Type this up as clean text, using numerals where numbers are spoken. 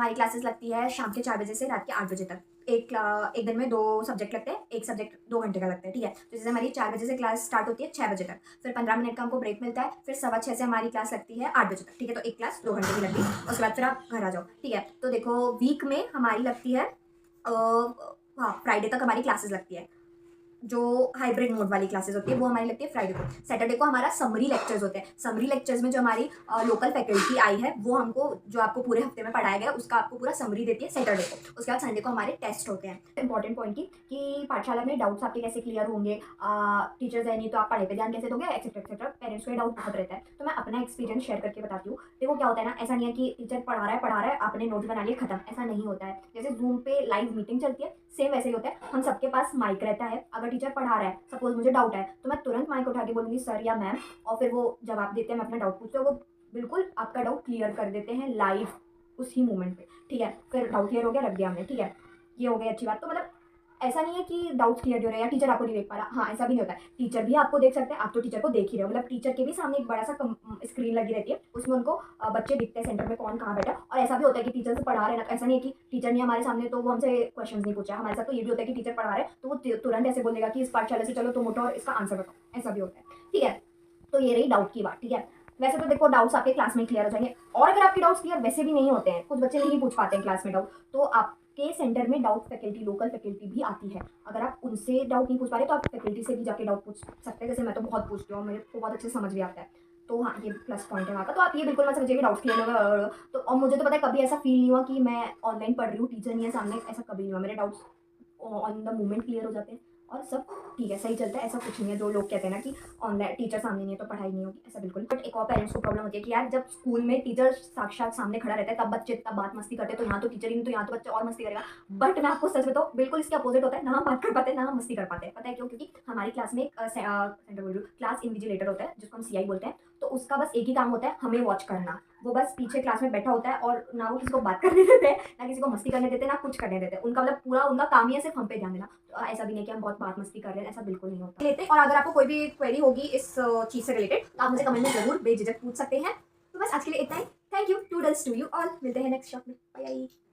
हमारी क्लासेस लगती है शाम के 4 बजे से रात के 8 बजे तक। एक दिन में 2 सब्जेक्ट लगते हैं, एक सब्जेक्ट 2 घंटे का लगता है, ठीक है। तो जैसे हमारी 4 बजे से क्लास स्टार्ट होती है 6 बजे तक, फिर 15 मिनट का हमको ब्रेक मिलता है, फिर 6:15 से हमारी क्लास लगती है 8 बजे तक, ठीक है। तो एक क्लास 2 घंटे की लगती है, उसके बाद फिर आप घर आ जाओ, ठीक है। तो देखो वीक में हमारी लगती है हाँ, फ्राइडे तक हमारी क्लासेस लगती है। जो हाइब्रिड मोड वाली क्लासेस होती है वो हमारी लगती है फ्राइडे को। सैटरडे को हमारा समरी लेक्चर्स होते हैं। समरी लेक्चर्स में जो हमारी लोकल फैकल्टी आई है वो हमको जो आपको पूरे हफ्ते में पढ़ाया गया उसका आपको पूरा समरी देती है सैटरडे को। उसके बाद संडे को हमारे टेस्ट होते हैं। इंपॉर्टेंट पॉइंट की कि पाठशाला में डाउट्स आपके कैसे क्लियर होंगे, टीचर्स है नहीं तो आप पढ़ाई पे ध्यान कैसे दोगे, एक्सेट्रा एक्सेट्रा। पेरेंट्स को डाउट बहुत रहता है, तो मैं अपना एक्सपीरियंस शेयर करके बताती हूँ। देखो क्या होता है ना, ऐसा नहीं है कि टीचर पढ़ा रहा है आपने नोट्स बना लिए खत्म, ऐसा नहीं होता है। जैसे जूम पे लाइव मीटिंग चलती है सेम वैसे ही होता है। हम सबके पास माइक रहता है। अगर टीचर पढ़ा रहा है, सपोज मुझे डाउट है, तो मैं तुरंत माइक उठा के बोलूँगी सर या मैम, और फिर वो जवाब देते हैं, मैं अपना डाउट पूछते हैं, वो बिल्कुल आपका डाउट क्लियर कर देते हैं लाइव उसी मोमेंट पे, ठीक है। फिर डाउट क्लियर हो गया, रख दिया हमने, ठीक है। ये हो गई अच्छी बात। तो मतलब ऐसा नहीं है कि डाउट्स क्लियर हो रहे हैं या टीचर आपको नहीं देख पा रहा, हाँ ऐसा भी नहीं होता है। टीचर भी आपको देख सकते हैं, आप तो टीचर को देख ही रहे हो। मतलब टीचर के भी सामने एक बड़ा सा स्क्रीन लगी रहती है, उसमें उनको बच्चे दिखते हैं सेंटर में कौन कहाँ बैठा। और ऐसा भी होता है कि टीचर से पढ़ा रहे हैं ना, तो ऐसा नहीं है कि टीचर नहीं हमारे सामने तो वो हमसे क्वेश्चन नहीं पूछा। हमारे साथ तो ये भी होता है कि टीचर पढ़ा रहे हैं तो वो तुरंत ऐसे बोलेगा कि इस पाठशाला से चलो तुम उठो और इसका आंसर बताओ, ऐसा भी होता है, ठीक है। तो ये रही डाउट की बात, ठीक है। वैसे तो देखो डाउट्स आपके क्लास में क्लियर हो जाएंगे, और अगर आपके डाउट्स क्लियर वैसे भी नहीं होते हैं, कुछ बच्चे नहीं पूछ पाते हैं क्लास में डाउट, तो आपके सेंटर में डाउट फैकल्टी, लोकल फैकल्टी भी आती है। अगर आप उनसे डाउट नहीं पूछ पा रहे तो आप फैकल्टी से भी जाके डाउट पूछ सकते हैं। जैसे मैं तो बहुत पूछती हूँ, मेरे को बहुत अच्छे समझ भी आता है। तो हाँ, ये प्लस पॉइंट है वहाँ का। तो आप ये बिल्कुल मत समझिए कि डाउट क्लियर होगा तो। और मुझे तो पता है कभी ऐसा फील नहीं हुआ कि मैं ऑनलाइन पढ़ रही हूँ, टीचर नहीं है सामने, ऐसा कभी नहीं हुआ। मेरे doubts on the moment clear हो जाते हैं और सब ठीक है, सही चलता है। ऐसा कुछ नहीं है जो लोग कहते हैं ना कि ऑनलाइन टीचर सामने नहीं है तो पढ़ाई नहीं होगी, ऐसा बिल्कुल। बट एक और पेरेंट्स को प्रॉब्लम होती है कि यार जब स्कूल में टीचर साक्षात सामने खड़ा रहता है तब बच्चे तब बात मस्ती करते हैं, तो यहाँ तो टीचर ही नहीं तो यहाँ तो बच्चा और मस्ती करेगा। बट मैं आपको सच बताऊँ, बिल्कुल इसके अपोजिट होता है। ना हम बात कर पाते हैं ना हम मस्ती कर पाते हैं। पता है क्यों? क्योंकि हमारी क्लास में एक सेंटर बोल रही हूँ, क्लास इन्विजिलेटर होता है जिसको हम सीआई बोलते हैं। तो उसका बस एक ही काम होता है, हमें वॉच करना। वो बस पीछे क्लास में बैठा होता है और ना वो किसी को बात करने देते हैं, ना किसी को मस्ती करने देते हैं, ना कुछ करने देते हैं। उनका मतलब पूरा उनका काम ही है सिर्फ हम पे ध्यान देना। तो ऐसा भी नहीं कि हम बहुत बात मस्ती कर रहे हैं, ऐसा बिल्कुल नहीं होता लेते। और अगर आपको कोई भी क्वेरी होगी इस चीज़ से रिलेटेड तो आप मुझे कमेंट में जरूर बेझिझक पूछ सकते हैं। तो बस आज के लिए इतना ही। Thank you, toodles to you all. मिलते हैं नेक्स्ट शॉप में। Bye bye.